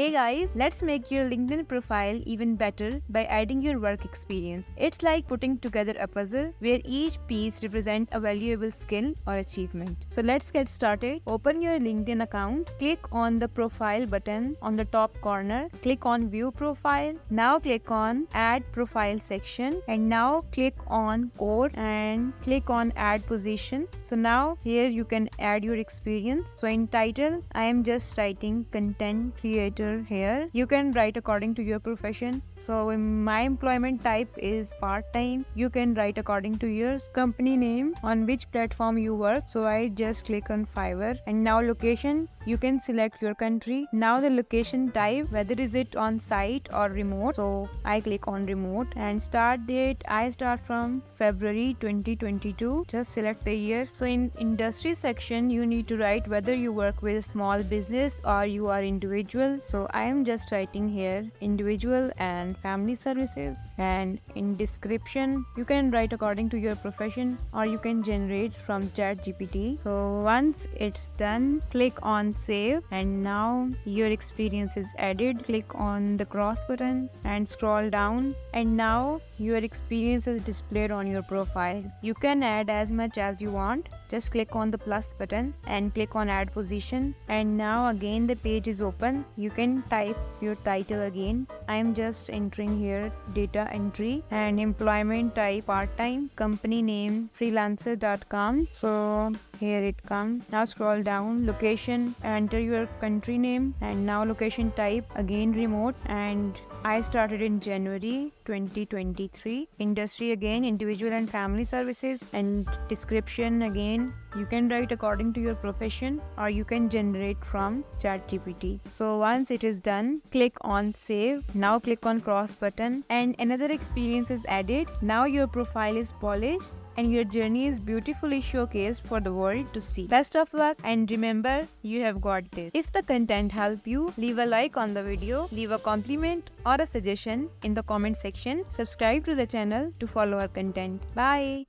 Hey guys, let's make your LinkedIn profile even better by adding your work experience. It's like putting together a puzzle where each piece represents a valuable skill or achievement. So let's get started. Open your LinkedIn account, click on the profile button on the top corner, click on view profile. Now click on add profile section and now click on code and click on add position. So now here you can add your experience. So in title, I am just writing content creator here. You can write according to your profession. So in my employment type is part-time. You can write according to yours. Company name, on which platform you work. So I just click on Fiverr. And now location, you can select your country. Now the location type, whether is it on site or remote. So I click on remote. And start date, I start from February 2022. Just select the year. So in industry section, you need to write whether you work with a small business or you are individual. So I am just writing here individual and family services. And in description, you can write according to your profession or you can generate from ChatGPT. So once it's done, click on save and now your experience is added. Click on the cross button and scroll down and now your experience is displayed on your profile. You can add as much as you want. Just click on the plus button and click on add position and now again the page is open. You can type your title again. I am just entering here data entry and employment type part-time, company name freelancer.com. So here it comes. Now scroll down, location, enter your country name and now location type again remote and I started in January 2023. Industry again individual and family services and description again you can write according to your profession or you can generate from ChatGPT. So once it is done, click on save. Now click on cross button and another experience is added. Now your profile is polished and your journey is beautifully showcased for the world to see. Best of luck and remember, you have got this. If the content helped you, leave a like on the video, leave a compliment or a suggestion in the comment section. Subscribe to the channel to follow our content. Bye.